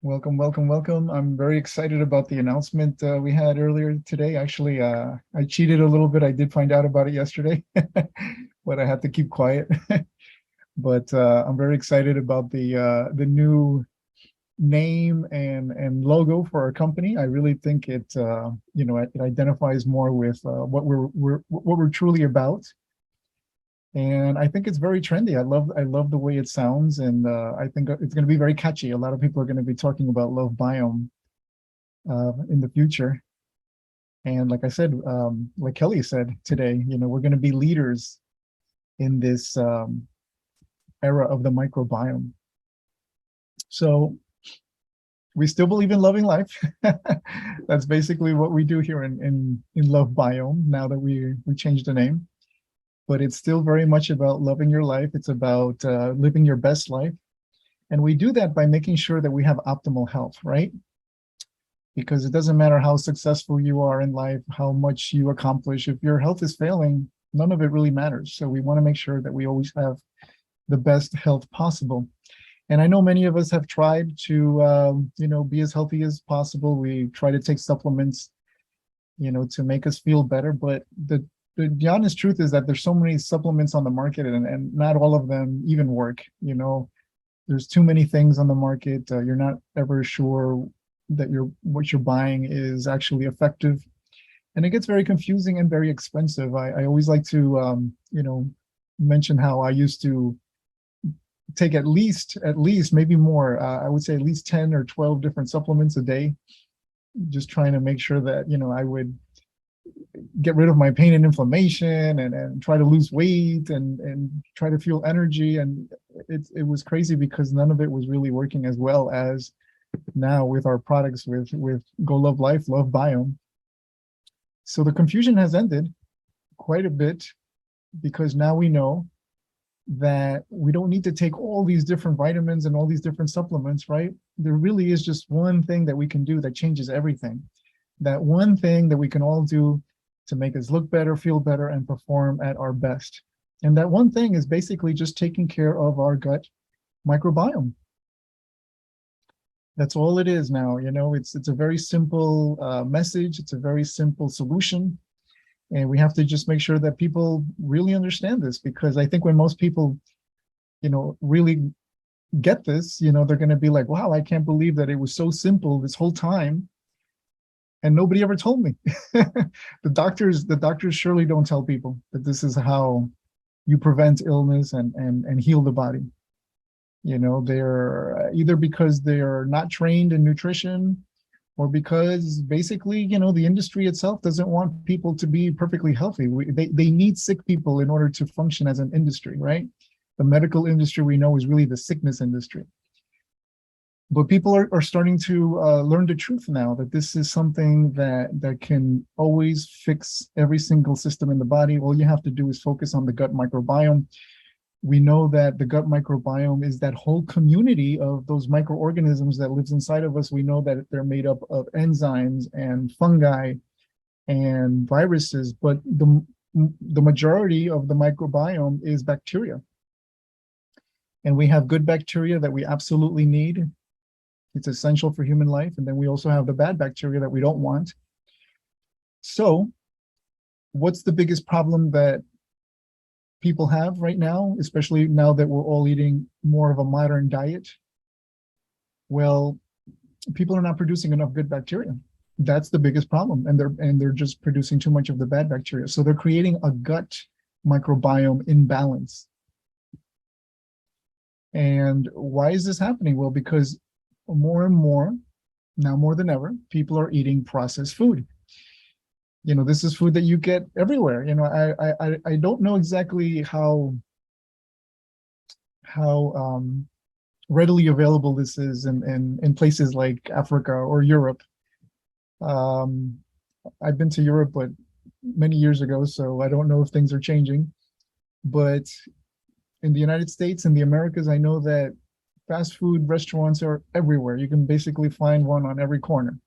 Welcome, welcome, welcome. I'm very excited about the announcement we had earlier today. Actually, I cheated a little bit. I did find out about it yesterday, but I had to keep quiet. But I'm very excited about the new name and logo for our company. I really think it identifies more with what we're truly about. And I think it's very trendy. I love the way it sounds, and I think it's going to be very catchy. A lot of people are going to be talking about LoveBiome in the future. And like I said, like Kelly said today, we're going to be leaders in this era of the microbiome. So we still believe in loving life. That's basically what we do here in LoveBiome. Now that we changed the name. But it's still very much about loving your life. It's about living your best life. And we do that by making sure that we have optimal health, right? Because it doesn't matter how successful you are in life, how much you accomplish. If your health is failing, none of it really matters. So we want to make sure that we always have the best health possible. And I know many of us have tried to, be as healthy as possible. We try to take supplements, to make us feel better. But the honest truth is that there's so many supplements on the market, and not all of them even work. There's too many things on the market. You're not ever sure that what you're buying is actually effective, and it gets very confusing and very expensive. I always like to mention how I used to take at least maybe more. I would say at least 10 or 12 different supplements a day, just trying to make sure that I would get rid of my pain and inflammation and try to lose weight and try to feel energy. And it was crazy because none of it was really working as well as now with our products with Go Love Life, LoveBiome. So the confusion has ended quite a bit because now we know that we don't need to take all these different vitamins and all these different supplements, right? There really is just one thing that we can do that changes everything. That one thing that we can all do to make us look better, feel better, and perform at our best. And that one thing is basically just taking care of our gut microbiome. That's all it is now. It's a very simple message. It's a very simple solution. And we have to just make sure that people really understand this, because I think when most people, really get this, they're going to be like, wow, I can't believe that it was so simple this whole time. And nobody ever told me. The doctors surely don't tell people that this is how you prevent illness and heal the body. They're either because they're not trained in nutrition, or because basically, the industry itself doesn't want people to be perfectly healthy. They need sick people in order to function as an industry, right? The medical industry, we know, is really the sickness industry. But people are starting to learn the truth now, that this is something that can always fix every single system in the body. All you have to do is focus on the gut microbiome. We know that the gut microbiome is that whole community of those microorganisms that lives inside of us. We know that they're made up of enzymes and fungi and viruses, but the majority of the microbiome is bacteria. And we have good bacteria that we absolutely need. It's essential for human life. And then we also have the bad bacteria that we don't want. So what's the biggest problem that people have right now, especially now that we're all eating more of a modern diet? Well, people are not producing enough good bacteria. That's the biggest problem. And they're just producing too much of the bad bacteria. So they're creating a gut microbiome imbalance. And why is this happening? Well, because more and more, now more than ever, people are eating processed food. This is food that you get everywhere. I don't know exactly how readily available this is in places like Africa or Europe. I've been to Europe, but many years ago, so I don't know if things are changing. But in the United States and the Americas, I know that fast food restaurants are everywhere. You can basically find one on every corner.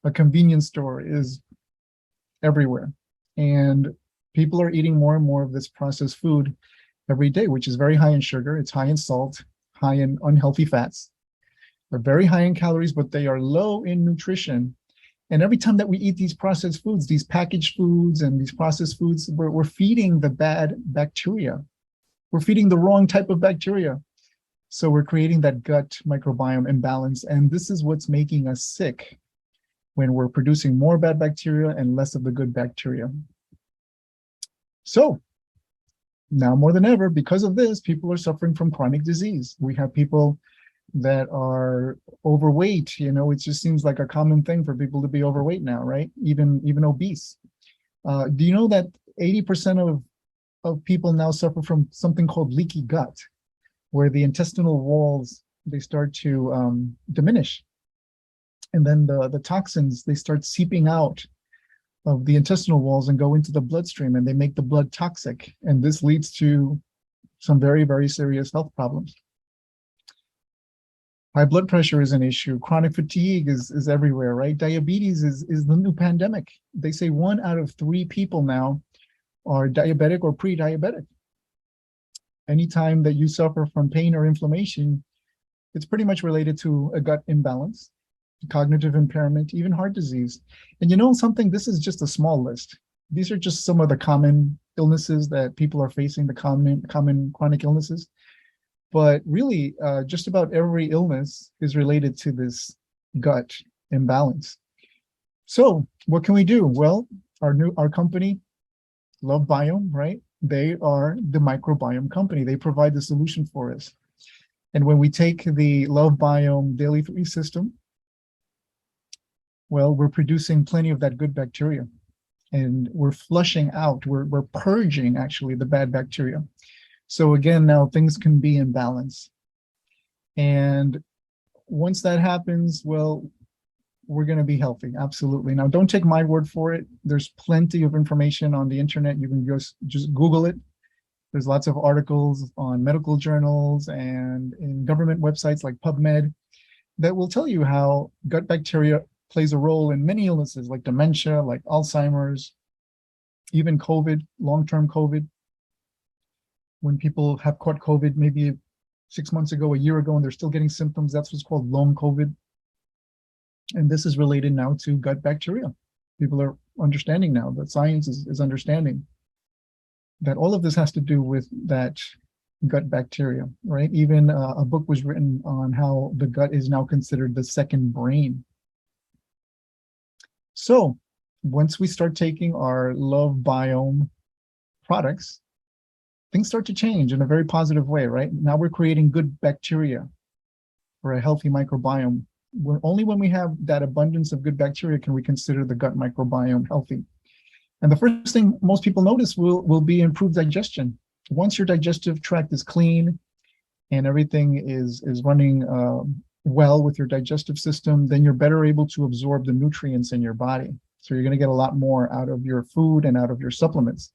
A convenience store is everywhere. And people are eating more and more of this processed food every day, which is very high in sugar. It's high in salt, high in unhealthy fats. They're very high in calories, but they are low in nutrition. And every time that we eat these processed foods, these packaged foods and these processed foods, we're feeding the bad bacteria. We're feeding the wrong type of bacteria. So we're creating that gut microbiome imbalance. And this is what's making us sick when we're producing more bad bacteria and less of the good bacteria. So now more than ever, because of this, people are suffering from chronic disease. We have people that are overweight. It just seems like a common thing for people to be overweight now, right? Even obese. Do you know that 80% of people now suffer from something called leaky gut, where the intestinal walls, they start to diminish. And then the toxins, they start seeping out of the intestinal walls and go into the bloodstream, and they make the blood toxic. And this leads to some very, very serious health problems. High blood pressure is an issue. Chronic fatigue is everywhere, right? Diabetes is the new pandemic. They say 1 out of 3 people now are diabetic or pre-diabetic. Anytime that you suffer from pain or inflammation, it's pretty much related to a gut imbalance, cognitive impairment, even heart disease. And you know something, this is just a small list. These are just some of the common illnesses that people are facing, the common chronic illnesses. But really, just about every illness is related to this gut imbalance. So what can we do? Well, our company, LoveBiome, right? They are the microbiome company. They provide the solution for us. And when we take the LoveBiome Daily 3 system, well, we're producing plenty of that good bacteria, and we're flushing out, we're purging actually the bad bacteria. So again, now things can be in balance. And once that happens, well, we're going to be healthy. Absolutely. Now, don't take my word for it. There's plenty of information on the internet. You can just Google it. There's lots of articles on medical journals and in government websites like PubMed that will tell you how gut bacteria plays a role in many illnesses like dementia, like Alzheimer's, even COVID, long-term COVID. When people have caught COVID maybe 6 months ago, a year ago, and they're still getting symptoms, that's what's called long COVID. And this is related now to gut bacteria. People are understanding now, that science is understanding that all of this has to do with that gut bacteria, right? Even a book was written on how the gut is now considered the second brain. So once we start taking our LoveBiome products, things start to change in a very positive way, right? Now we're creating good bacteria for a healthy microbiome. Only when we have that abundance of good bacteria can we consider the gut microbiome healthy. And the first thing most people notice will be improved digestion. Once your digestive tract is clean and everything is running well with your digestive system, then you're better able to absorb the nutrients in your body. So you're going to get a lot more out of your food and out of your supplements,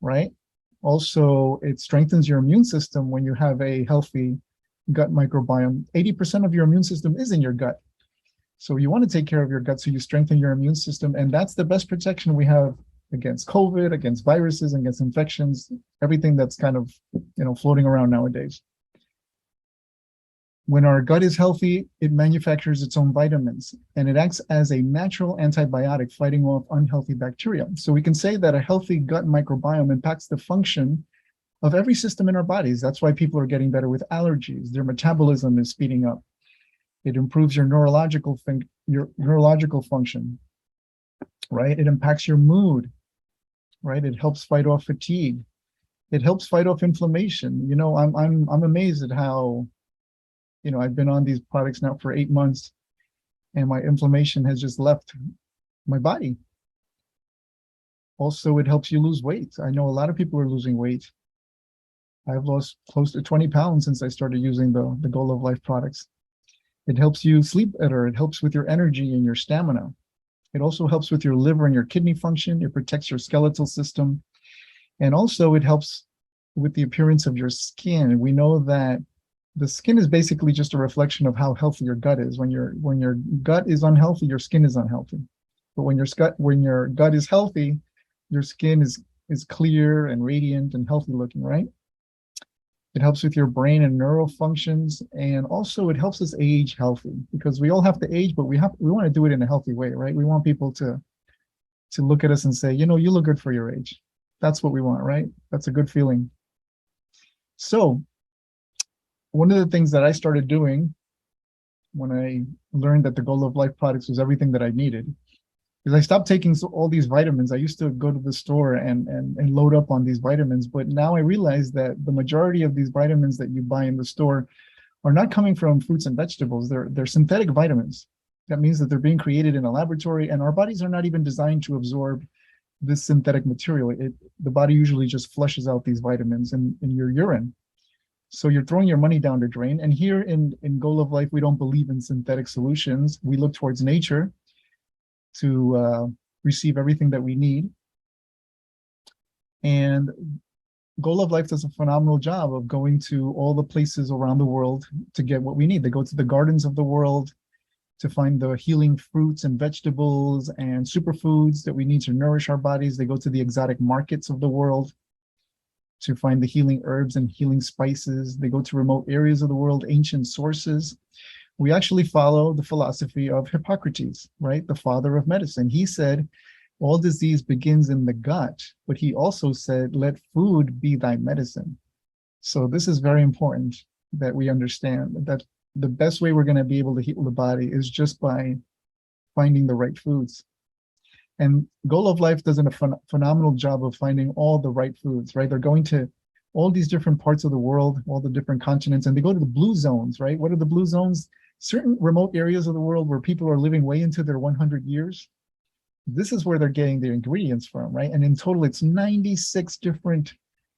right? Also, it strengthens your immune system when you have a healthy gut microbiome. 80% of your immune system is in your gut. So you want to take care of your gut so you strengthen your immune system. And that's the best protection we have against COVID, against viruses, against infections, everything that's kind of, floating around nowadays. When our gut is healthy, it manufactures its own vitamins, and it acts as a natural antibiotic fighting off unhealthy bacteria. So we can say that a healthy gut microbiome impacts the function of every system in our bodies. That's why people are getting better with allergies. Their metabolism is speeding up. It improves your neurological function, right? It impacts your mood, right? It helps fight off fatigue. It helps fight off inflammation. I'm amazed at how, I've been on these products now for 8 months, and my inflammation has just left my body. Also, it helps you lose weight. I know a lot of people are losing weight. I've lost close to 20 pounds since I started using the Goal of Life products. It helps you sleep better. It helps with your energy and your stamina. It also helps with your liver and your kidney function. It protects your skeletal system. And also it helps with the appearance of your skin. We know that the skin is basically just a reflection of how healthy your gut is. When your gut is unhealthy, your skin is unhealthy. But when your gut is healthy, your skin is clear and radiant and healthy looking, right? It helps with your brain and neural functions, and also it helps us age healthy, because we all have to age, but we want to do it in a healthy way, right? We want people to look at us and say, you know, you look good for your age. That's what we want, right? That's a good feeling. So one of the things that I started doing when I learned that the Goal of Life products was everything that I needed, is I stopped taking all these vitamins. I used to go to the store and load up on these vitamins, but now I realize that the majority of these vitamins that you buy in the store are not coming from fruits and vegetables. They're synthetic vitamins. That means that they're being created in a laboratory, and our bodies are not even designed to absorb this synthetic material. The body usually just flushes out these vitamins in your urine. So you're throwing your money down the drain. And here in Goal of Life, we don't believe in synthetic solutions. We look towards nature to receive everything that we need. And Goal of Life does a phenomenal job of going to all the places around the world to get what we need. They go to the gardens of the world to find the healing fruits and vegetables and superfoods that we need to nourish our bodies. They go to the exotic markets of the world to find the healing herbs and healing spices. They go to remote areas of the world, ancient sources. We actually follow the philosophy of Hippocrates, right? The father of medicine. He said, all disease begins in the gut, but he also said, let food be thy medicine. So this is very important that we understand that the best way we're going to be able to heal the body is just by finding the right foods. And Goal of Life does a phenomenal job of finding all the right foods, right? They're going to all these different parts of the world, all the different continents, and they go to the blue zones, right? What are the blue zones? Certain remote areas of the world where people are living way into their 100 years. This is where they're getting their ingredients from, right? And in total, it's 96 different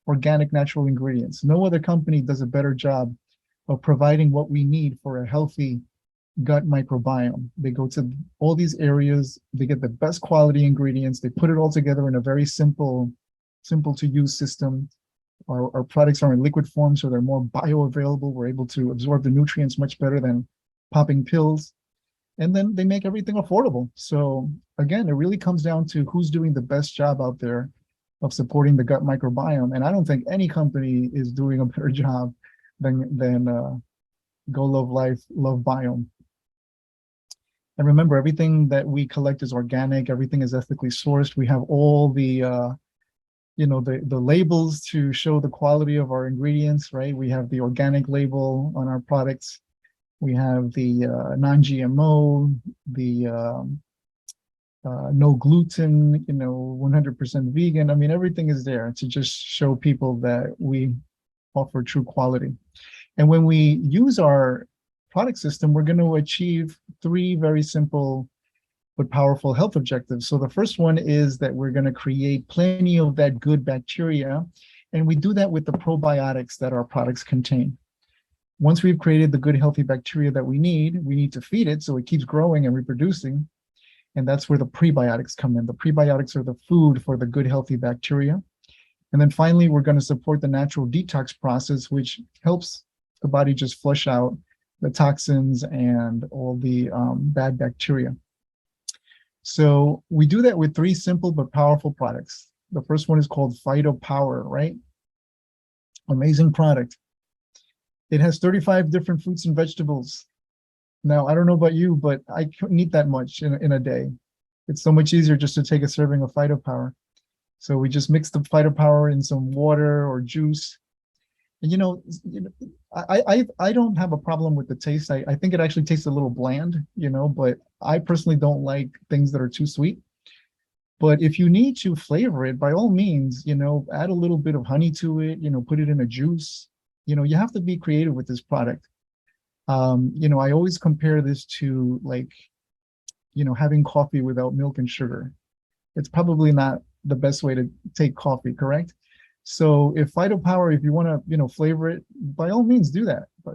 organic natural ingredients. No other company does a better job of providing what we need for a healthy gut microbiome. They go to all these areas, they get the best quality ingredients, they put it all together in a very simple to use system. Our products are in liquid form, so they're more bioavailable. We're able to absorb the nutrients much better than popping pills. And then they make everything affordable. So again, it really comes down to who's doing the best job out there of supporting the gut microbiome. And I don't think any company is doing a better job than Goal of Life, LoveBiome. And remember, everything that we collect is organic. Everything is ethically sourced. We have all the the labels to show the quality of our ingredients, right? We have the organic label on our products. We have the non-GMO, the no gluten, 100% vegan. I mean, everything is there to just show people that we offer true quality. And when we use our product system, we're going to achieve 3 very simple but powerful health objectives. So the first one is that we're going to create plenty of that good bacteria, and we do that with the probiotics that our products contain. Once we've created the good healthy bacteria that we need to feed it so it keeps growing and reproducing, and that's where the prebiotics come in. The prebiotics are the food for the good healthy bacteria. And then finally, we're going to support the natural detox process, which helps the body just flush out the toxins and all the bad bacteria. So we do that with 3 simple but powerful products. The first one is called PhytoPower, right? Amazing product. It has 35 different fruits and vegetables. Now, I don't know about you, but I couldn't eat that much in a day. It's so much easier just to take a serving of PhytoPower. So we just mix the PhytoPower in some water or juice. And I don't have a problem with the taste. I think it actually tastes a little bland, but I personally don't like things that are too sweet. But if you need to flavor it, by all means, add a little bit of honey to it, put it in a juice. You have to be creative with this product. I always compare this to having coffee without milk and sugar. It's probably not the best way to take coffee, correct? So if PhytoPower, if you want to, flavor it, by all means do that. But,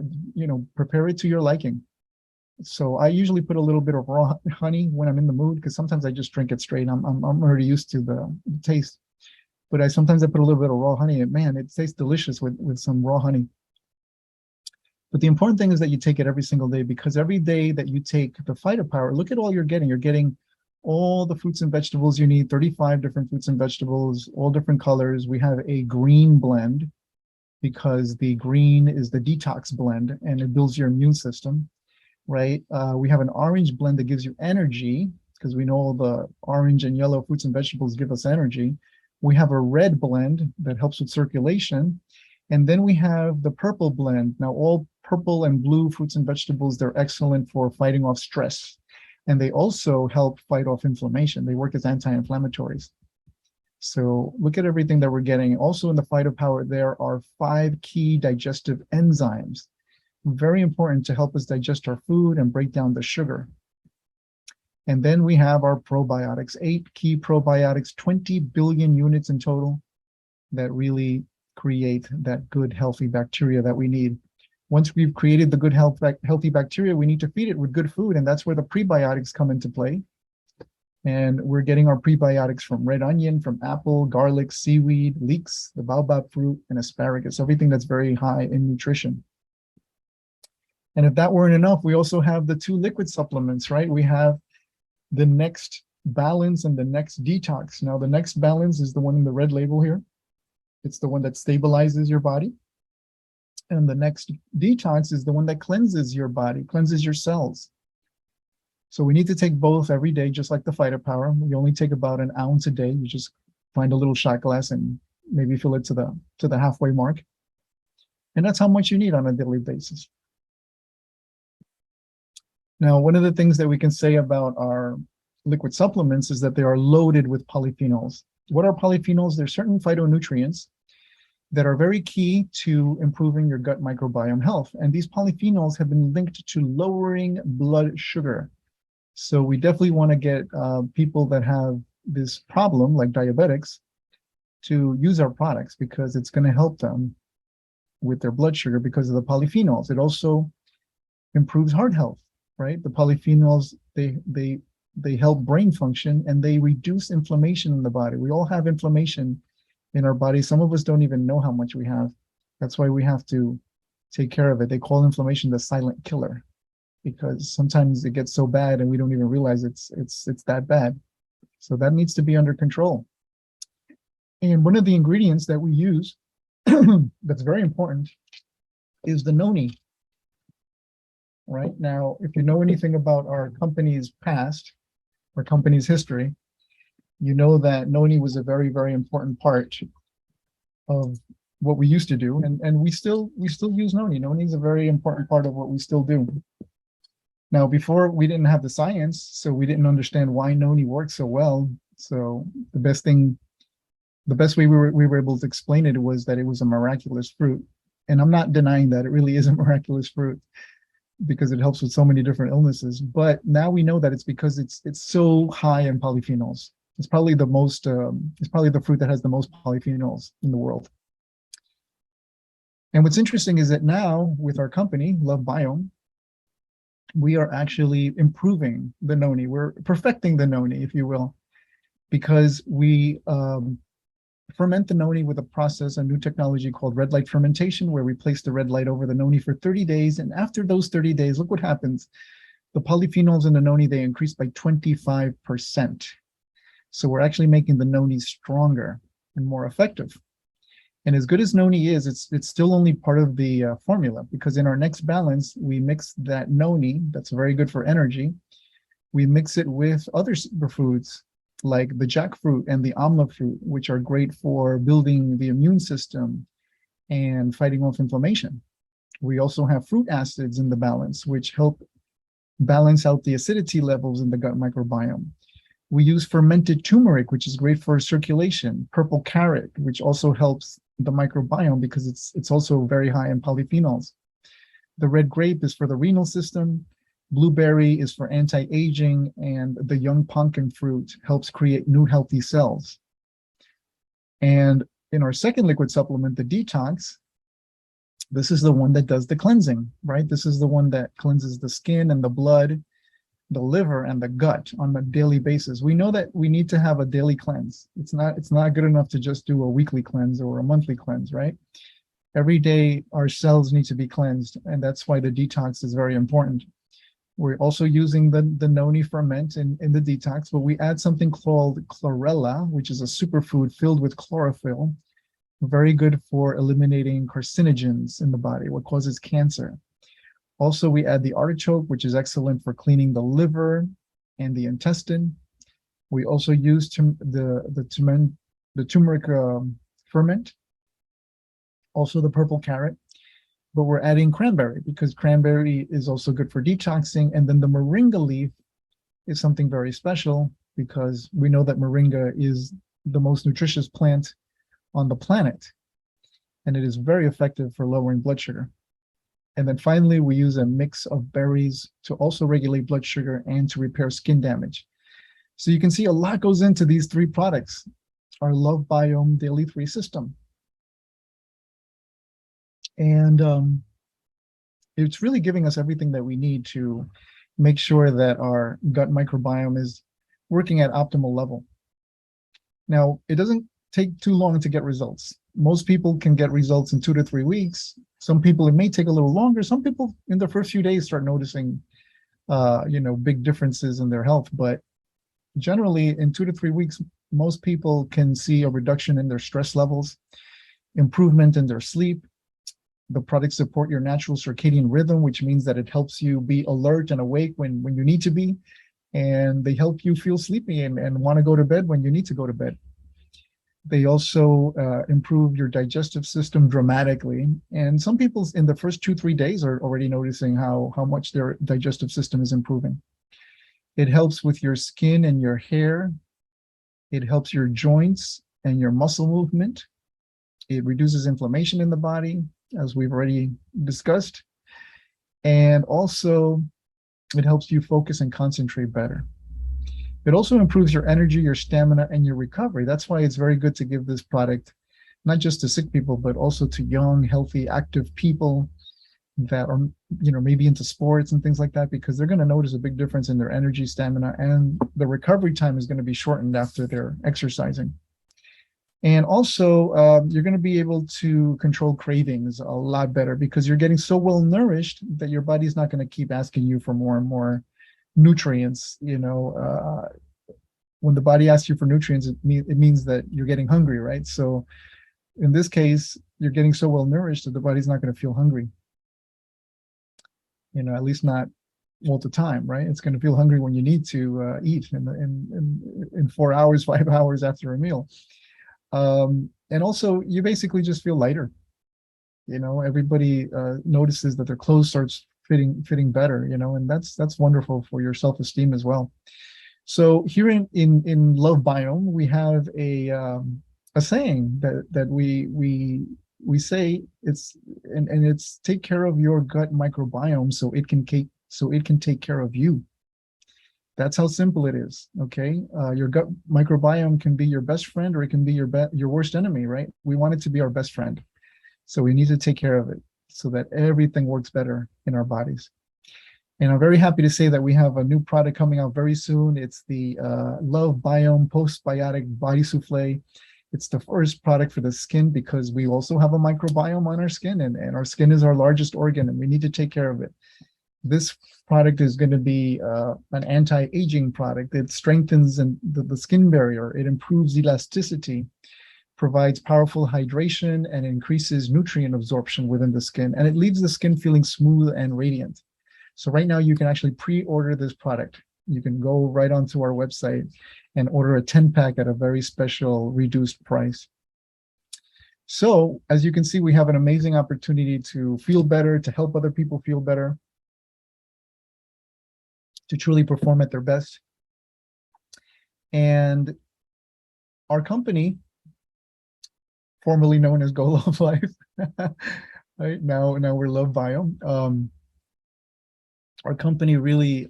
prepare it to your liking. So I usually put a little bit of raw honey when I'm in the mood, because sometimes I just drink it straight. I'm already used to the taste. But I sometimes put a little bit of raw honey, and man, it tastes delicious with some raw honey. But the important thing is that you take it every single day, because every day that you take the PhytoPower, look at all you're getting. You're getting all the fruits and vegetables you need, 35 different fruits and vegetables, all different colors. We have a green blend, because the green is the detox blend and it builds your immune system, right? We have an orange blend that gives you energy because we know the orange and yellow fruits and vegetables give us energy. We have a red blend that helps with circulation. And then we have the purple blend. Now, all purple and blue fruits and vegetables, they're excellent for fighting off stress. And they also help fight off inflammation. They work as anti-inflammatories. So look at everything that we're getting. Also in the phytopower, there are 5 key digestive enzymes, very important to help us digest our food and break down the sugar. And then we have our probiotics, 8 key probiotics, 20 billion units in total that really create that good, healthy bacteria that we need. Once we've created the good, healthy bacteria, we need to feed it with good food. And that's where the prebiotics come into play. And we're getting our prebiotics from red onion, from apple, garlic, seaweed, leeks, the baobab fruit, and asparagus, everything that's very high in nutrition. And if that weren't enough, we also have the 2 liquid supplements, right? We have the Next Balance and the Next Detox. Now, the Next Balance is the one in the red label here. It's the one that stabilizes your body. And the Next Detox is the one that cleanses your body, cleanses your cells. So we need to take both every day, just like the phytopower. We only take about an ounce a day. You just find a little shot glass and maybe fill it to the halfway mark. And that's how much you need on a daily basis. Now, one of the things that we can say about our liquid supplements is that they are loaded with polyphenols. What are polyphenols? They're certain phytonutrients that are very key to improving your gut microbiome health. And these polyphenols have been linked to lowering blood sugar. So we definitely want to get people that have this problem, like diabetics, to use our products because it's going to help them with their blood sugar because of the polyphenols. It also improves heart health, right? The polyphenols, they help brain function and they reduce inflammation in the body. We all have inflammation in our body. Some of us don't even know how much we have. That's why we have to take care of it. They call inflammation the silent killer because sometimes it gets so bad and we don't even realize it's that bad. So that needs to be under control. And one of the ingredients that we use that's very important is the noni. Right now, if you know anything about our company's past, our company's history, you know that noni was a very, very important part of what we used to do, and we still use noni. Noni is a very important part of what we still do. Now, before we didn't have the science, so we didn't understand why noni works so well. So the best way we were able to explain it was that it was a miraculous fruit, and I'm not denying that it really is a miraculous fruit, because it helps with so many different illnesses. But now we know that it's because it's so high in polyphenols. It's probably the fruit that has the most polyphenols in the world. And what's interesting is that now with our company, LoveBiome, we are actually improving the noni. We're perfecting the noni, if you will, because we ferment the noni with a new technology called red light fermentation, where we place the red light over the noni for 30 days. And after those 30 days, look what happens. The polyphenols in the noni, they increase by 25%. So we're actually making the noni stronger and more effective. And as good as noni is, it's still only part of the formula, because in our Next Balance, we mix that noni, that's very good for energy. We mix it with other superfoods like the jackfruit and the amla fruit, which are great for building the immune system and fighting off inflammation. We also have fruit acids in the balance, which help balance out the acidity levels in the gut microbiome. We use fermented turmeric, which is great for circulation, purple carrot, which also helps the microbiome because it's also very high in polyphenols. The red grape is for the renal system. Blueberry is for anti-aging, and the young pumpkin fruit helps create new healthy cells. And in our second liquid supplement, the detox, this is the one that does the cleansing, right? This is the one that cleanses the skin and the blood, the liver and the gut on a daily basis. We know that we need to have a daily cleanse. It's not good enough to just do a weekly cleanse or a monthly cleanse, right? Every day our cells need to be cleansed, and that's why the detox is very important. We're also using the noni ferment in the detox, but we add something called chlorella, which is a superfood filled with chlorophyll, very good for eliminating carcinogens in the body, what causes cancer. Also, we add the artichoke, which is excellent for cleaning the liver and the intestine. We also use the turmeric ferment, also the purple carrot, but we're adding cranberry because cranberry is also good for detoxing. And then the moringa leaf is something very special because we know that moringa is the most nutritious plant on the planet, and it is very effective for lowering blood sugar. And then finally, we use a mix of berries to also regulate blood sugar and to repair skin damage. So you can see a lot goes into these three products, our LoveBiome Daily 3 system. And it's really giving us everything that we need to make sure that our gut microbiome is working at optimal level. Now, it doesn't take too long to get results. Most people can get results in 2 to 3 weeks. Some people, it may take a little longer. Some people in the first few days start noticing, big differences in their health. But generally, in 2 to 3 weeks, most people can see a reduction in their stress levels, improvement in their sleep. The products support your natural circadian rhythm, which means that it helps you be alert and awake when you need to be. And they help you feel sleepy and want to go to bed when you need to go to bed. They also improve your digestive system dramatically. And some people in the first 2-3 days are already noticing how much their digestive system is improving. It helps with your skin and your hair. It helps your joints and your muscle movement. It reduces inflammation in the body, as we've already discussed. And also, it helps you focus and concentrate better. It also improves your energy, your stamina, and your recovery. That's why it's very good to give this product, not just to sick people, but also to young, healthy, active people that are, maybe into sports and things like that, because they're going to notice a big difference in their energy, stamina, and the recovery time is going to be shortened after they're exercising. And also, you're going to be able to control cravings a lot better because you're getting so well nourished that your body's not going to keep asking you for more and more nutrients. When the body asks you for nutrients, it means that you're getting hungry, right? So in this case, you're getting so well nourished that the body's not going to feel hungry. At least not all the time, right? It's going to feel hungry when you need to eat in 4 hours, 5 hours after a meal. And also, you basically just feel lighter. Everybody notices that their clothes starts fitting better, and that's wonderful for your self-esteem as well. So here in LoveBiome, we have a saying that we say it's take care of your gut microbiome so it can take care of you. That's how simple it is. Okay, your gut microbiome can be your best friend, or it can be your worst enemy, right? We want it to be our best friend, so we need to take care of it so that everything works better in our bodies. And I'm very happy to say that we have a new product coming out very soon. It's the LoveBiome Postbiotic Body Souffle. It's the first product for the skin because we also have a microbiome on our skin, and our skin is our largest organ, and we need to take care of it. This product is going to be an anti-aging product. It strengthens the skin barrier. It improves elasticity, provides powerful hydration, and increases nutrient absorption within the skin. And it leaves the skin feeling smooth and radiant. So right now you can actually pre-order this product. You can go right onto our website and order a 10-pack at a very special reduced price. So as you can see, we have an amazing opportunity to feel better, to help other people feel better, to truly perform at their best. And our company, formerly known as Go Love Life, right now we're LoveBiome. Our company really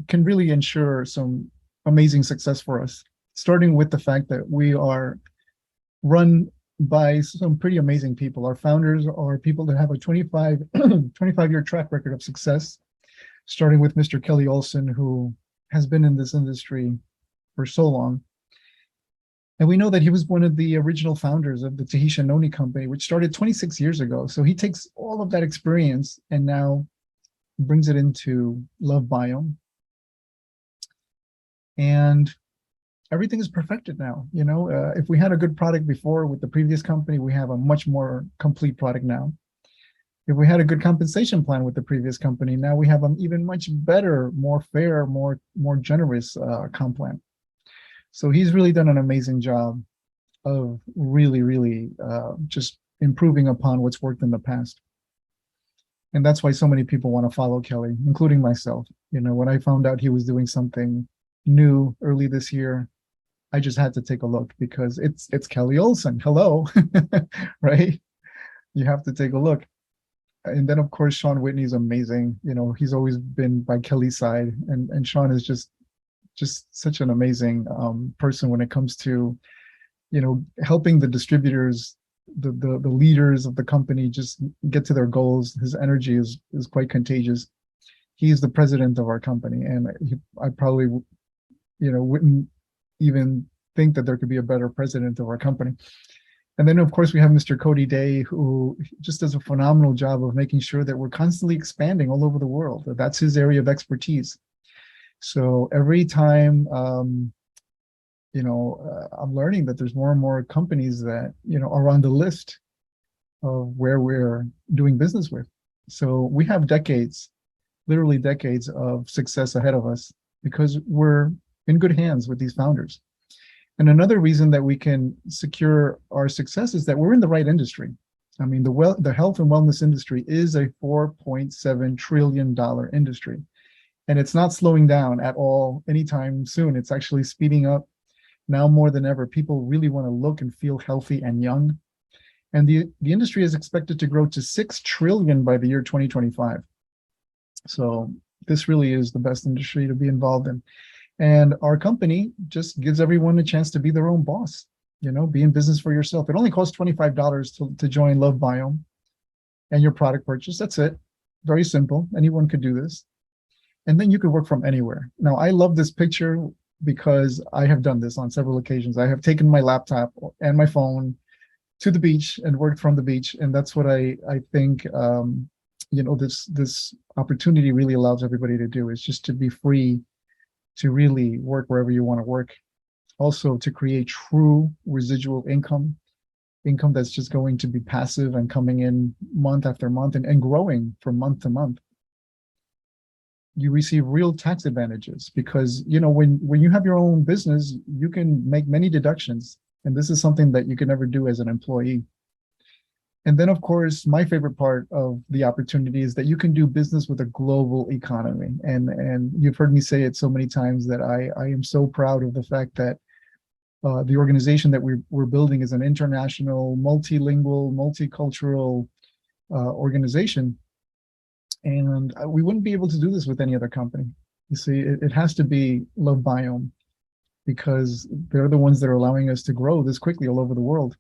can really ensure some amazing success for us, starting with the fact that we are run by some pretty amazing people. Our founders are people that have a 25-year track record of success, starting with Mr. Kelly Olson, who has been in this industry for so long. And we know that he was one of the original founders of the Tahitian Noni Company, which started 26 years ago. So he takes all of that experience and now brings it into LoveBiome. And everything is perfected now. If we had a good product before with the previous company, we have a much more complete product now. If we had a good compensation plan with the previous company, now we have an even much better, more fair, more generous comp plan. So he's really done an amazing job of really just improving upon what's worked in the past. And that's why so many people want to follow Kelly, including myself. When I found out he was doing something new early this year, I just had to take a look because it's Kelly Olson. Hello, right? You have to take a look. And then of course Sean Whitney is amazing. He's always been by Kelly's side, and Sean is just such an amazing person when it comes to helping the distributors, the leaders of the company just get to their goals. His energy is quite contagious. He's the president of our company, and I probably wouldn't even think that there could be a better president of our company. And then of course we have Mr. Cody Day, who just does a phenomenal job of making sure that we're constantly expanding all over the world. That's his area of expertise. So every time I'm learning that there's more and more companies that are on the list of where we're doing business with. So we have decades, literally decades of success ahead of us because we're in good hands with these founders. And another reason that we can secure our success is that we're in the right industry. I mean, the health and wellness industry is a $4.7 trillion industry, and it's not slowing down at all anytime soon. It's actually speeding up. Now more than ever, people really want to look and feel healthy and young. And the industry is expected to grow to 6 trillion by the year 2025. So this really is the best industry to be involved in. And our company just gives everyone a chance to be their own boss, be in business for yourself. It only costs $25 to join LoveBiome and your product purchase. That's it. Very simple. Anyone could do this. And then you could work from anywhere. Now, I love this picture because I have done this on several occasions. I have taken my laptop and my phone to the beach and worked from the beach. And that's what I think, this opportunity really allows everybody to do, is just to be free to really work wherever you want to work. Also to create true residual income that's just going to be passive and coming in month after month and growing from month to month. You receive real tax advantages because, when you have your own business, you can make many deductions. And this is something that you can never do as an employee. And then, of course, my favorite part of the opportunity is that you can do business with a global economy. And you've heard me say it so many times that I am so proud of the fact that the organization that we're building is an international, multilingual, multicultural organization. And we wouldn't be able to do this with any other company. You see, it has to be LoveBiome because they're the ones that are allowing us to grow this quickly all over the world.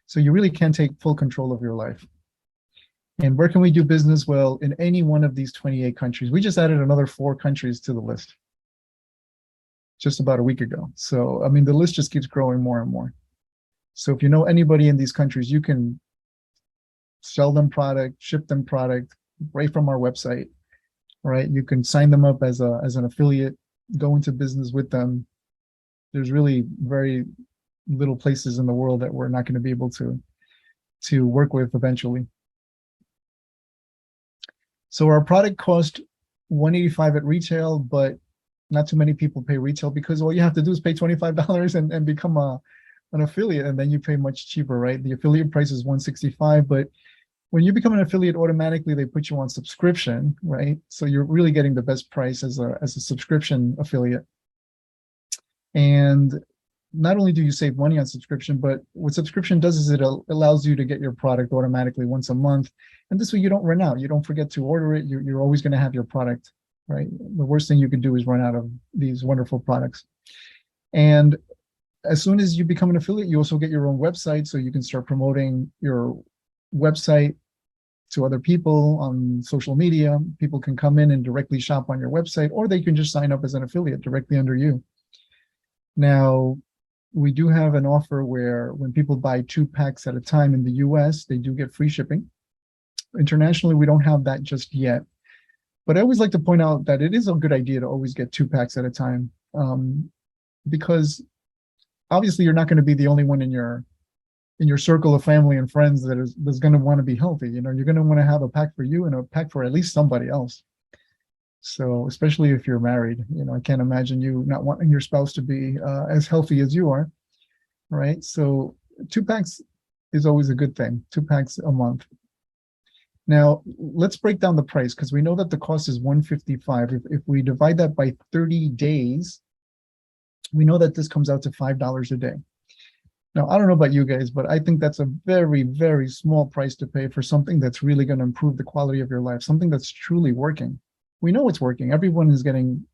So you really can take full control of your life. And where can we do business? Well, in any one of these 28 countries. We just added another 4 countries to the list just about a week ago. So, I mean, the list just keeps growing more and more. So if you know anybody in these countries, you can sell them product, ship them product right from our website, right? You can sign them up as an affiliate, go into business with them. There's really very little places in the world that we're not going to be able to work with eventually. So our product cost $185 at retail, but not too many people pay retail because all you have to do is pay $25 and become an affiliate, and then you pay much cheaper, right? The affiliate price is $165, but when you become an affiliate, automatically they put you on subscription, right? So you're really getting the best price as a subscription affiliate. And not only do you save money on subscription, but what subscription does is it allows you to get your product automatically once a month. And this way you don't run out. You don't forget to order it. You're always going to have your product, right? The worst thing you could do is run out of these wonderful products. And as soon as you become an affiliate, you also get your own website. So you can start promoting your website to other people on social media. People can come in and directly shop on your website, or they can just sign up as an affiliate directly under you. Now, we do have an offer where when people buy 2 packs at a time in the US, they do get free shipping. Internationally, we don't have that just yet. But I always like to point out that it is a good idea to always get 2 packs at a time. because obviously you're not going to be the only one in your circle of family and friends that's going to want to be healthy. You're going to want to have a pack for you and a pack for at least somebody else. So especially if you're married, I can't imagine you not wanting your spouse to be as healthy as you are, right? So 2 packs is always a good thing, 2 packs a month. Now, let's break down the price, because we know that the cost is $155. If we divide that by 30 days, we know that this comes out to $5 a day. Now, I don't know about you guys, but I think that's a very, very small price to pay for something that's really going to improve the quality of your life, something that's truly working. We know it's working. Everyone is getting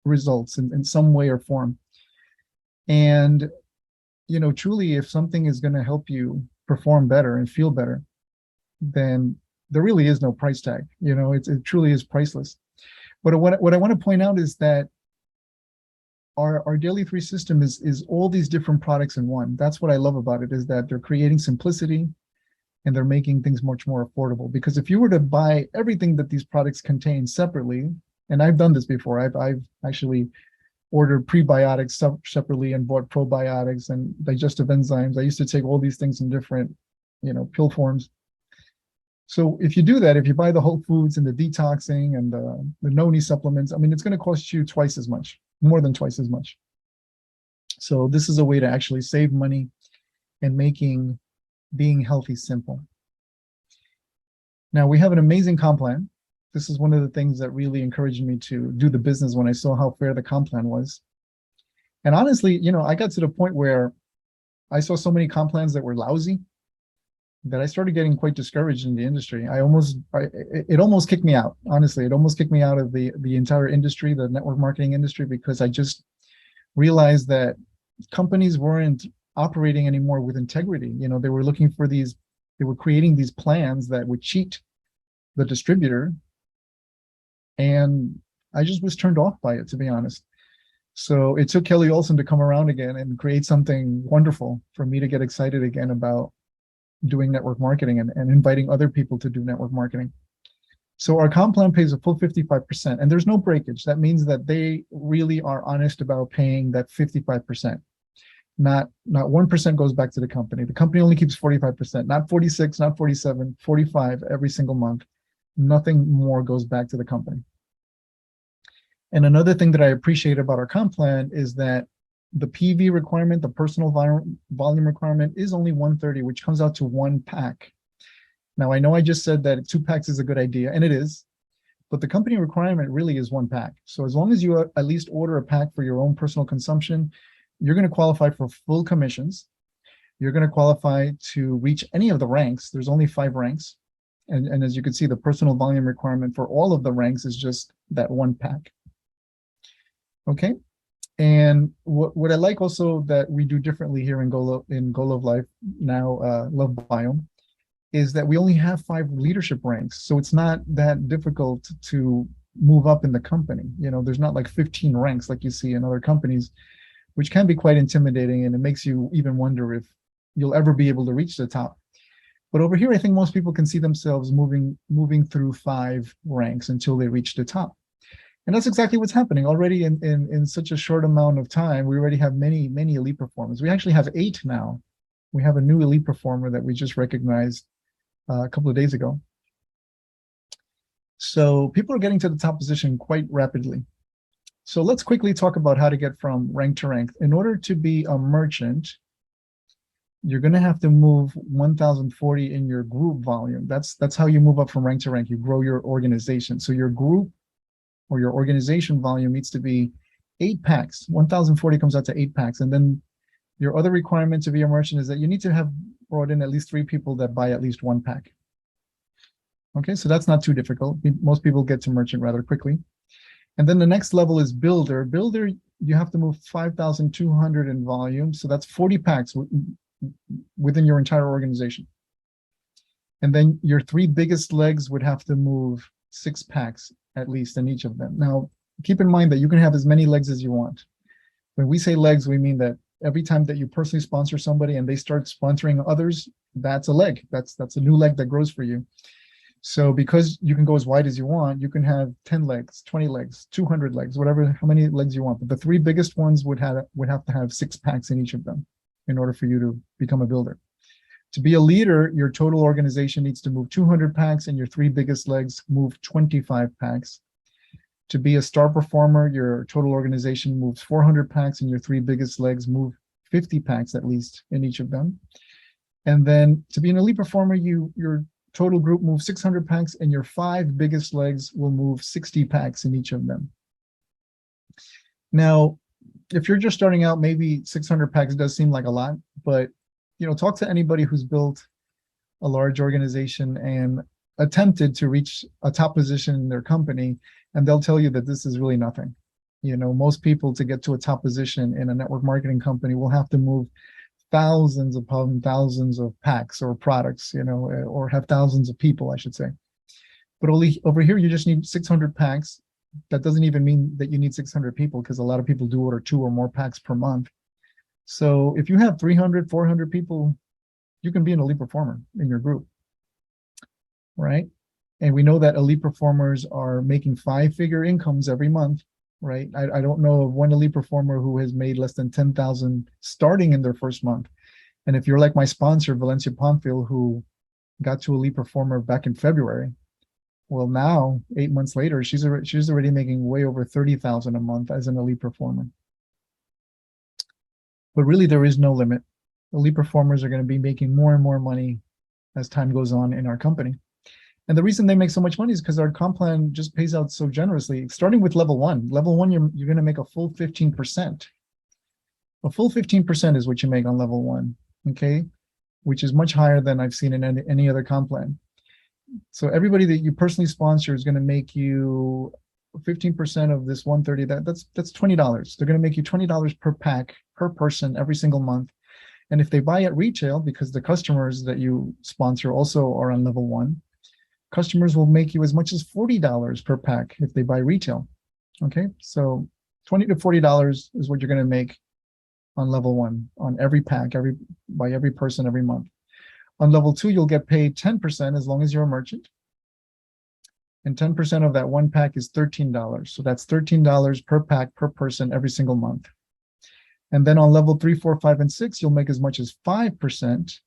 results in some way or form. And, truly, if something is going to help you perform better and feel better, then there really is no price tag. It truly is priceless. But what I want to point out is that our Daily 3 system is all these different products in one. That's what I love about it, is that they're creating simplicity and they're making things much more affordable. Because if you were to buy everything that these products contain separately, and I've done this before, I've actually ordered prebiotics separately and bought probiotics and digestive enzymes. I used to take all these things in different, pill forms. So if you do that, if you buy the whole foods and the detoxing and the noni supplements, it's going to cost you twice as much, more than twice as much. So this is a way to actually save money and making being healthy simple. Now, we have an amazing comp plan. This is one of the things that really encouraged me to do the business when I saw how fair the comp plan was. And honestly, I got to the point where I saw so many comp plans that were lousy that I started getting quite discouraged in the industry. It almost kicked me out. Honestly, it almost kicked me out of the entire industry, the network marketing industry, because I just realized that companies weren't operating anymore with integrity. They were looking for they were creating these plans that would cheat the distributor. And I just was turned off by it, to be honest. So it took Kelly Olson to come around again and create something wonderful for me to get excited again about doing network marketing and inviting other people to do network marketing. So our comp plan pays a full 55%, and there's no breakage. That means that they really are honest about paying that 55%. Not 1% goes back to the company. The company only keeps 45%, not 46, not 47, 45 every single month. Nothing more goes back to the company. And another thing that I appreciate about our comp plan is that the PV requirement, the personal volume requirement, is only 130, which comes out to 1 pack. Now, I know I just said that 2 packs is a good idea, and it is, but the company requirement really is 1 pack. So as long as you at least order a pack for your own personal consumption, you're going to qualify for full commissions. You're going to qualify to reach any of the ranks. There's only 5 ranks. And as you can see, the personal volume requirement for all of the ranks is just that 1 pack. Okay. And what I like also that we do differently here in Go Love Life now, LoveBiome, is that we only have 5 leadership ranks. So it's not that difficult to move up in the company. There's not like 15 ranks like you see in other companies, which can be quite intimidating, and it makes you even wonder if you'll ever be able to reach the top. But over here, I think most people can see themselves moving through 5 ranks until they reach the top. And that's exactly what's happening already in such a short amount of time. We already have many, many elite performers. We actually have 8 now. We have a new elite performer that we just recognized a couple of days ago. So people are getting to the top position quite rapidly. So let's quickly talk about how to get from rank to rank. In order to be a merchant, you're going to have to move 1,040 in your group volume. That's how you move up from rank to rank. You grow your organization. So your group or your organization volume needs to be 8 packs. 1,040 comes out to 8 packs. And then your other requirement to be a merchant is that you need to have brought in at least 3 people that buy at least 1 pack. Okay, so that's not too difficult. Most people get to merchant rather quickly. And then the next level is builder. Builder, you have to move 5,200 in volume. So that's 40 packs within your entire organization. And then your 3 biggest legs would have to move 6 packs at least in each of them. Now, keep in mind that you can have as many legs as you want. When we say legs, we mean that every time that you personally sponsor somebody and they start sponsoring others, that's a leg. That's a new leg that grows for you. So because you can go as wide as you want, you can have 10 legs, 20 legs, 200 legs, whatever, how many legs you want. But the three biggest ones would have to have 6 packs in each of them in order for you to become a builder. To be a leader, your total organization needs to move 200 packs and your three biggest legs move 25 packs. To be a star performer, your total organization moves 400 packs and your three biggest legs move 50 packs at least in each of them. And then to be an elite performer, your total group moves 600 packs and your five biggest legs will move 60 packs in each of them. Now, if you're just starting out, maybe 600 packs does seem like a lot, but talk to anybody who's built a large organization and attempted to reach a top position in their company, and they'll tell you that this is really nothing. Most people, to get to a top position in a network marketing company, will have to move thousands upon thousands of packs or products, or have thousands of people, I should say. But only over here, you just need 600 packs. That doesn't even mean that you need 600 people, because a lot of people do order 2 or more packs per month. So if you have 300, 400 people, you can be an elite performer in your group, right? And we know that elite performers are making 5-figure incomes every month, right? I don't know of one elite performer who has made less than 10,000 starting in their first month. And if you're like my sponsor, Valencia Pomfil, who got to elite performer back in February, well, now 8 months later, she's already making way over 30,000 a month as an elite performer. But really, there is no limit. Elite performers are going to be making more and more money as time goes on in our company. And the reason they make so much money is because our comp plan just pays out so generously. Starting with level one, you're going to make a full 15%. A full 15% is what you make on level one, okay? Which is much higher than I've seen in any other comp plan. So everybody that you personally sponsor is going to make you 15% of this 130. That's $20. They're going to make you $20 per pack per person every single month. And if they buy at retail, because the customers that you sponsor also are on level one, customers will make you as much as $40 per pack if they buy retail. Okay, so $20 to $40 is what you're going to make on level one on every pack, by every person every month. On level two, you'll get paid 10% as long as you're a merchant. And 10% of that one pack is $13. So that's $13 per pack per person every single month. And then on level 3, 4, 5, and 6, you'll make as much as 5%.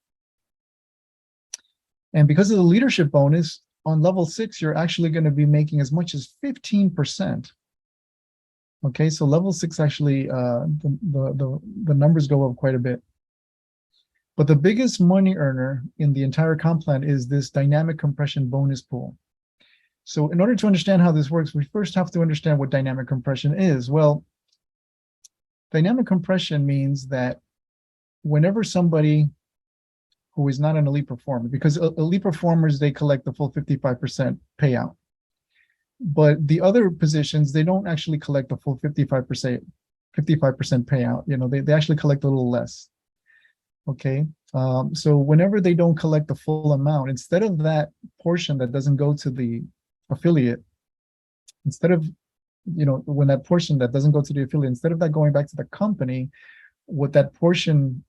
And because of the leadership bonus, on level 6, you're actually going to be making as much as 15%. Okay, so level 6 actually, the numbers go up quite a bit. But the biggest money earner in the entire comp plan is this dynamic compression bonus pool. So in order to understand how this works, we first have to understand what dynamic compression is. Well, dynamic compression means that whenever somebody who is not an elite performer, because elite performers, they collect the full 55% payout. But the other positions, they don't actually collect the full 55% payout. They actually collect a little less. Okay, so whenever they don't collect the full amount, instead of that portion that doesn't go to the affiliate, instead of, when that portion that doesn't go to the affiliate, instead of that going back to the company, where that portion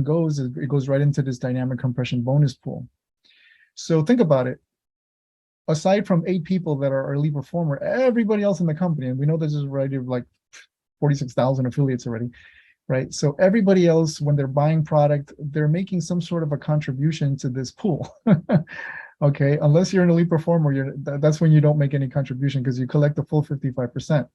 goes, it goes right into this dynamic compression bonus pool. So think about it. Aside from 8 people that are elite performer, everybody else in the company, and we know this is already like 46,000 affiliates already, right? So everybody else, when they're buying product, they're making some sort of a contribution to this pool. Okay, unless you're an elite performer, that's when you don't make any contribution, because you collect the full 55%.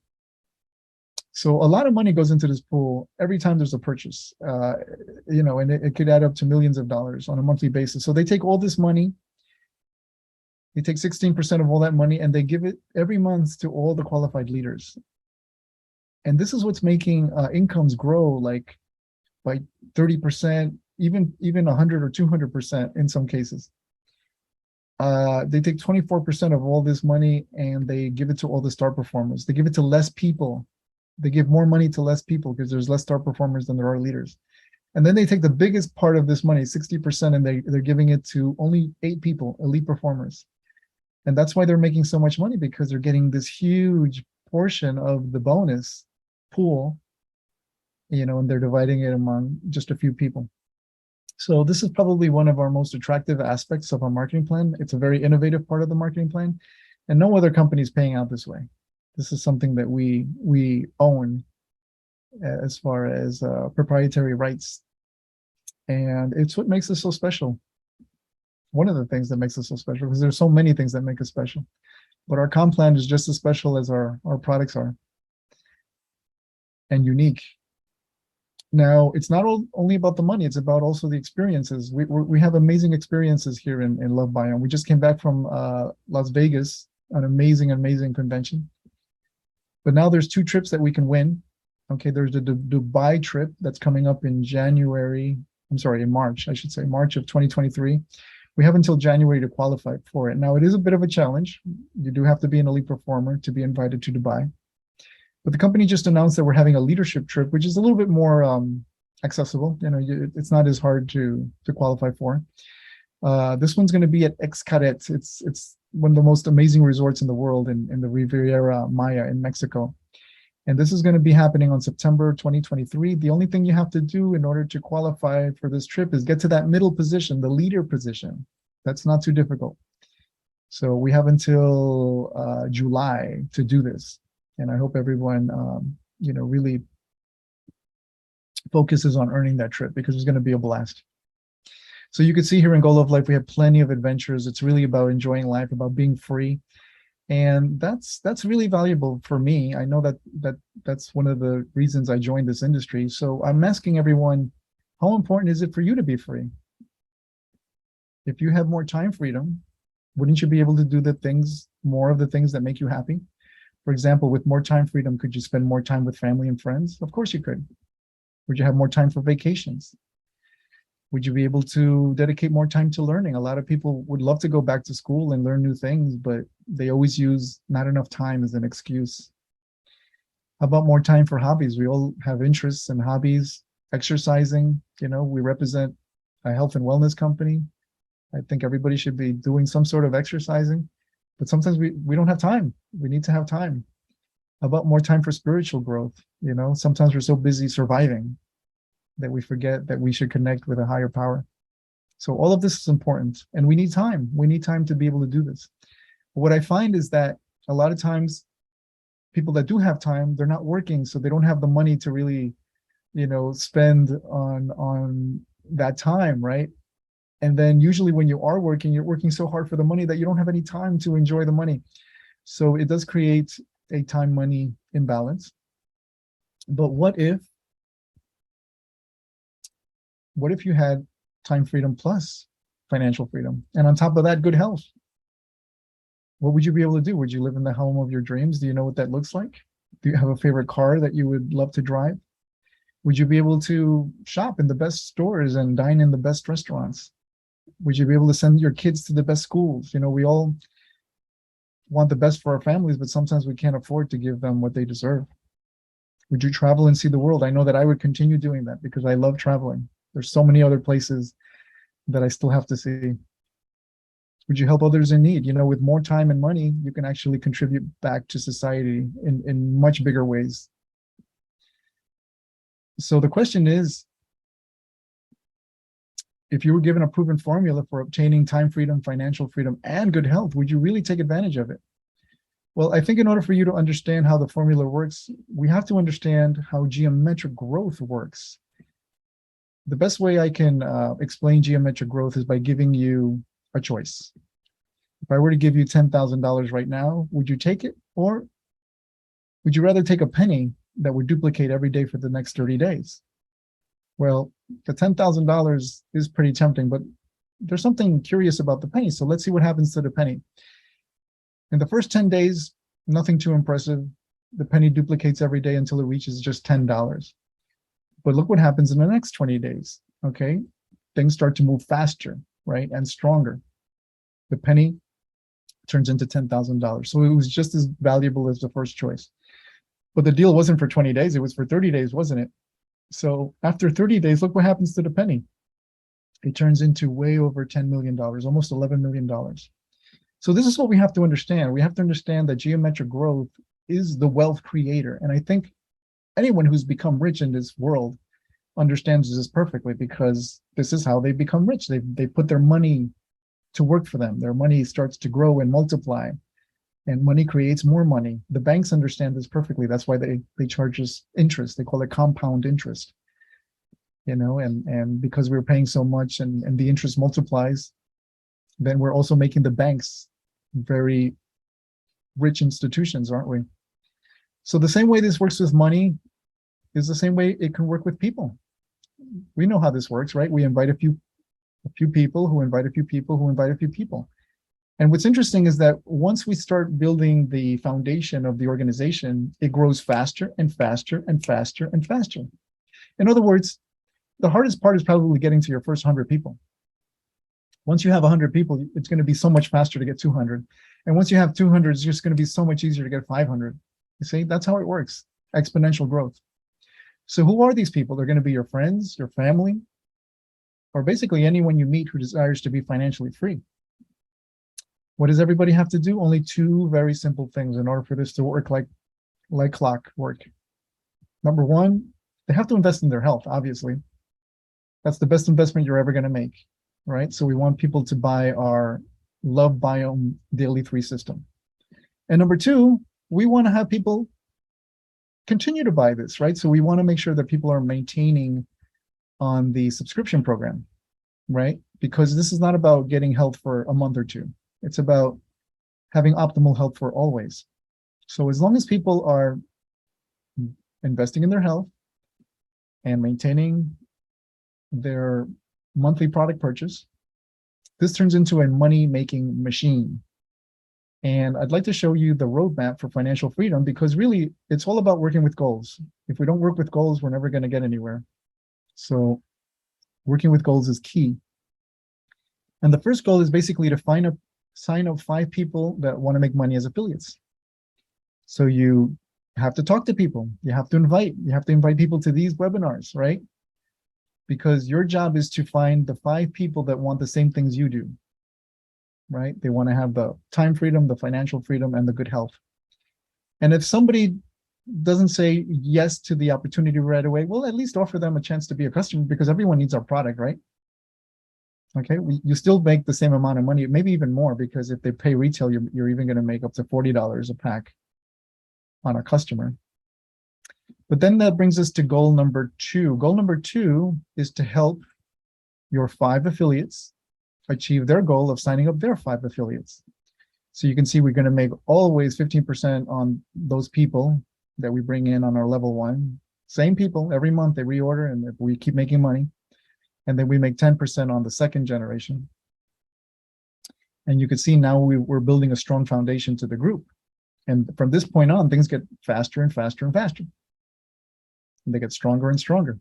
So a lot of money goes into this pool every time there's a purchase, and it could add up to millions of dollars on a monthly basis. So they take all this money, they take 16% of all that money, and they give it every month to all the qualified leaders. And this is what's making incomes grow like by 30%, even 100 or 200% in some cases. They take 24% of all this money and they give it to all the star performers. They give it to less people. They give more money to less people because there's less star performers than there are leaders. And then they take the biggest part of this money, 60%, and they're giving it to only 8 people, elite performers. And that's why they're making so much money, because they're getting this huge portion of the bonus pool, and they're dividing it among just a few people. So this is probably one of our most attractive aspects of our marketing plan. It's a very innovative part of the marketing plan, and no other company is paying out this way. This is something that we own as far as proprietary rights, and it's what makes us so special. One of the things that makes us so special, because there's so many things that make us special, but our comp plan is just as special as our products are, and unique. Now, it's not only about the money, it's about also the experiences. We have amazing experiences here in LoveBiome. We just came back from Las Vegas, an amazing convention. But now there's 2 trips that we can win. Okay, there's the Dubai trip that's coming up in March, I should say, March of 2023. We have until January to qualify for it. Now, it is a bit of a challenge. You do have to be an elite performer to be invited to Dubai. But the company just announced that we're having a leadership trip, which is a little bit more accessible. You know, it's not as hard to qualify for. This one's going to be at Xcaret. It's one of the most amazing resorts in the world in the Riviera Maya in Mexico. And this is going to be happening on September 2023. The only thing you have to do in order to qualify for this trip is get to that middle position, the leader position. That's not too difficult. So we have until July to do this. And I hope everyone, really focuses on earning that trip, because it's going to be a blast. So you can see here in Go Love Life, we have plenty of adventures. It's really about enjoying life, about being free. And that's really valuable for me. I know that's one of the reasons I joined this industry. So I'm asking everyone, how important is it for you to be free? If you have more time freedom, wouldn't you be able to do more of the things that make you happy? For example, with more time freedom, could you spend more time with family and friends? Of course you could. Would you have more time for vacations? Would you be able to dedicate more time to learning? A lot of people would love to go back to school and learn new things, but they always use not enough time as an excuse. How about more time for hobbies? We all have interests and hobbies. Exercising, we represent a health and wellness company. I think everybody should be doing some sort of exercising, but sometimes we don't have time. We need to have time. How about more time for spiritual growth? Sometimes we're so busy surviving that we forget that we should connect with a higher power. So all of this is important, and we need time. We need time to be able to do this. But what I find is that a lot of times people that do have time, they're not working, so they don't have the money to really, spend on that time, right? And then usually when you are working, you're working so hard for the money that you don't have any time to enjoy the money. So it does create a time-money imbalance. But what if you had time freedom plus financial freedom? And on top of that, good health. What would you be able to do? Would you live in the home of your dreams? Do you know what that looks like? Do you have a favorite car that you would love to drive? Would you be able to shop in the best stores and dine in the best restaurants? Would you be able to send your kids to the best schools? We all want the best for our families, but sometimes we can't afford to give them what they deserve. Would you travel and see the world? I know that I would continue doing that because I love traveling. There's so many other places that I still have to see. Would you help others in need? With more time and money, you can actually contribute back to society in much bigger ways. So the question is, if you were given a proven formula for obtaining time freedom, financial freedom, and good health, would you really take advantage of it? Well, I think in order for you to understand how the formula works, we have to understand how geometric growth works. The best way I can explain geometric growth is by giving you a choice. If I were to give you $10,000 right now, would you take it? Or would you rather take a penny that would duplicate every day for the next 30 days? Well, the $10,000 is pretty tempting, but there's something curious about the penny. So let's see what happens to the penny. In the first 10 days, nothing too impressive. The penny duplicates every day until it reaches just $10. But look what happens in the next 20 days, okay? Things start to move faster, right, and stronger. The penny turns into $10,000. So it was just as valuable as the first choice. But the deal wasn't for 20 days. It was for 30 days, wasn't it? So after 30 days, look what happens to the penny. It turns into way over $10 million, almost $11 million. So this is what we have to understand. We have to understand that geometric growth is the wealth creator. And I think anyone who's become rich in this world understands this perfectly, because this is how they become rich. They put their money to work for them. Their money starts to grow and multiply, and money creates more money. The banks understand this perfectly. That's why they charge us interest. They call it compound interest. And because we're paying so much, and the interest multiplies, then we're also making the banks very rich institutions, aren't we? So the same way this works with money is the same way it can work with people. We know how this works, right? We invite a few people who invite a few people who invite a few people. And what's interesting is that once we start building the foundation of the organization, it grows faster and faster and faster and faster. In other words, the hardest part is probably getting to your first 100 people. Once you have 100 people, it's going to be so much faster to get 200. And once you have 200, it's just going to be so much easier to get 500. You see, that's how it works, exponential growth. So who are these people? They're going to be your friends, your family, or basically anyone you meet who desires to be financially free. What does everybody have to do? Only two very simple things in order for this to work like clockwork. Number one, they have to invest in their health, obviously. That's the best investment you're ever going to make, right? So we want people to buy our LoveBiome Daily 3 system. And number two, we want to have people continue to buy this, right? So we want to make sure that people are maintaining on the subscription program, right? Because this is not about getting health for a month or two. It's about having optimal health for always. So as long as people are investing in their health and maintaining their monthly product purchase, this turns into a money-making machine. And I'd like to show you the roadmap for financial freedom, because really it's all about working with goals. If we don't work with goals, we're never going to get anywhere. So working with goals is key. And the first goal is basically to sign up 5 people that want to make money as affiliates. So you have to talk to people. You have to invite people to these webinars, right? Because your job is to find the 5 people that want the same things you do, right? They want to have the time freedom, the financial freedom, and the good health. And if somebody doesn't say yes to the opportunity right away, well, at least offer them a chance to be a customer, because everyone needs our product, right? Okay, you still make the same amount of money, maybe even more, because if they pay retail, you're even going to make up to $40 a pack on a customer. But then that brings us to goal number 2. Goal number 2 is to help your 5 affiliates achieve their goal of signing up their 5 affiliates. So you can see we're going to make always 15% on those people that we bring in on our level 1. Same people every month, they reorder, and we keep making money. And then we make 10% on the second generation. And you can see now we're building a strong foundation to the group. And from this point on, things get faster and faster and faster. And they get stronger and stronger.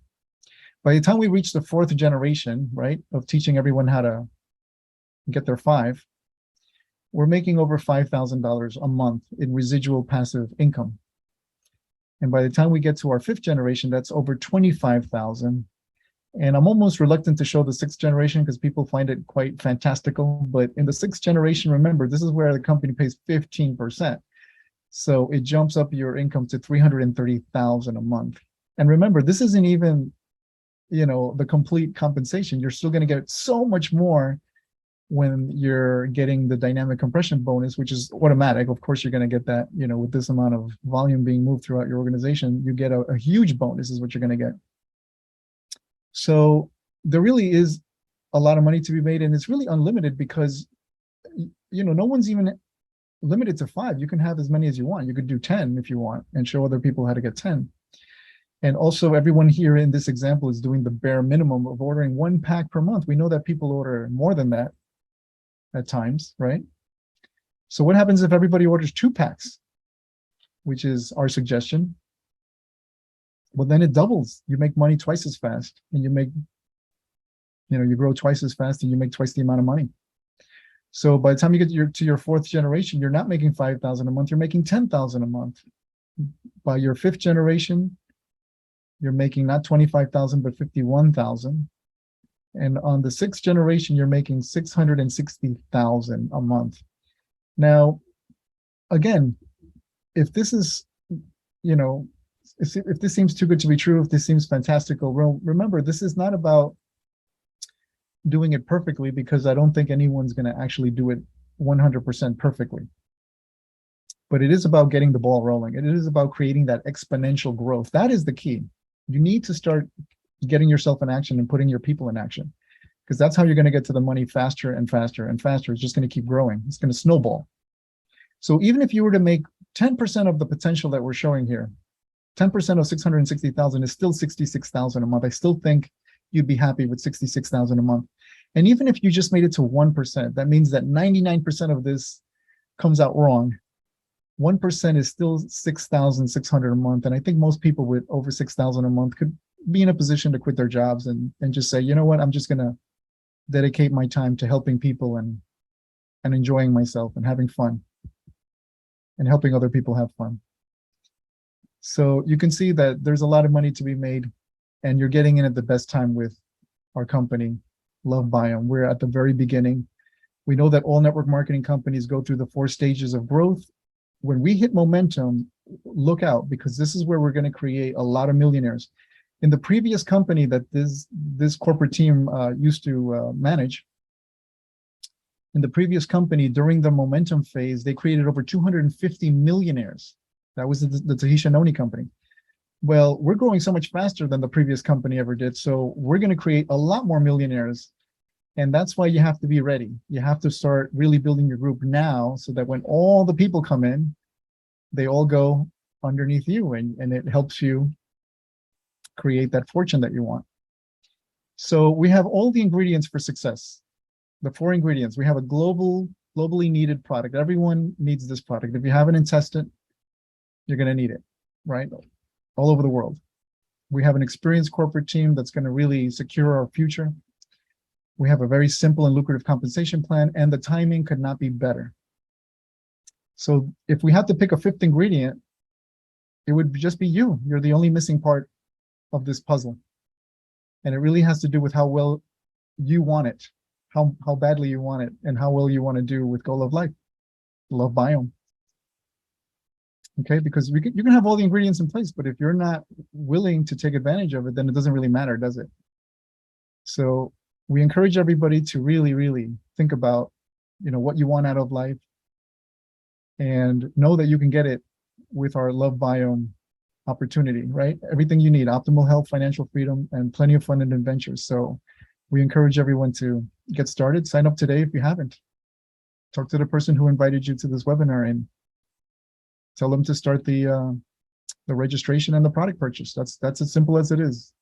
By the time we reach the 4th generation, right, of teaching everyone how to get their 5, we're making over $5,000 a month in residual passive income. And by the time we get to our 5th generation, that's over 25,000. And I'm almost reluctant to show the 6th generation because people find it quite fantastical. But in the 6th generation, remember, this is where the company pays 15%. So it jumps up your income to $330,000 a month. And remember, this isn't even, the complete compensation. You're still going to get so much more when you're getting the dynamic compression bonus, which is automatic. Of course, you're going to get that, with this amount of volume being moved throughout your organization, you get a huge bonus is what you're going to get. So there really is a lot of money to be made, and it's really unlimited because, no one's even limited to 5. You can have as many as you want. You could do 10 if you want and show other people how to get 10. And also everyone here in this example is doing the bare minimum of ordering 1 pack per month. We know that people order more than that at times, right? So what happens if everybody orders 2 packs, which is our suggestion? Well, then it doubles. You make money twice as fast, and you grow twice as fast, and you make twice the amount of money. So by the time you get to your 4th generation, you're not making 5,000 a month, you're making 10,000 a month. By your 5th generation, you're making not 25,000, but 51,000. And on the 6th generation, you're making 660,000 a month. Now, again, if this is, if this seems too good to be true, if this seems fantastical, well, remember, this is not about doing it perfectly, because I don't think anyone's going to actually do it 100% perfectly. But it is about getting the ball rolling. It is about creating that exponential growth. That is the key. You need to start getting yourself in action and putting your people in action, because that's how you're going to get to the money faster and faster and faster. It's just going to keep growing. It's going to snowball. So even if you were to make 10% of the potential that we're showing here, 10% of 660,000 is still 66,000 a month. I still think you'd be happy with 66,000 a month. And even if you just made it to 1%, that means that 99% of this comes out wrong. 1% is still 6,600 a month. And I think most people with over 6,000 a month could be in a position to quit their jobs and just say, you know what, I'm just going to dedicate my time to helping people and enjoying myself and having fun and helping other people have fun. So you can see that there's a lot of money to be made, and you're getting in at the best time with our company, LoveBiome. We're at the very beginning. We know that all network marketing companies go through the 4 stages of growth. When we hit momentum, look out, because this is where we're going to create a lot of millionaires. In the previous company that this corporate team used to manage, in the previous company, during the momentum phase, they created over 250 millionaires. That was the Tahisha Noni company. Well, we're growing so much faster than the previous company ever did. So we're going to create a lot more millionaires. And that's why you have to be ready. You have to start really building your group now, so that when all the people come in, they all go underneath you, and it helps you create that fortune that you want. So we have all the ingredients for success. The 4 ingredients. We have a globally needed product. Everyone needs this product. If you haven't in test it, you're going to need it, right? All over the world. We have an experienced corporate team that's going to really secure our future. We have a very simple and lucrative compensation plan, and the timing could not be better. So if we had to pick a 5th ingredient, it would just be you. You're the only missing part of this puzzle. And it really has to do with how well you want it, how badly you want it, and how well you want to do with Goal of Life, LoveBiome. Okay, because you can have all the ingredients in place, but if you're not willing to take advantage of it, then it doesn't really matter, does it? So we encourage everybody to really, really think about, what you want out of life, and know that you can get it with our LoveBiome opportunity, right? Everything you need: optimal health, financial freedom, and plenty of fun and adventures. So we encourage everyone to get started. Sign up today if you haven't. Talk to the person who invited you to this webinar and tell them to start the registration and the product purchase. That's as simple as it is.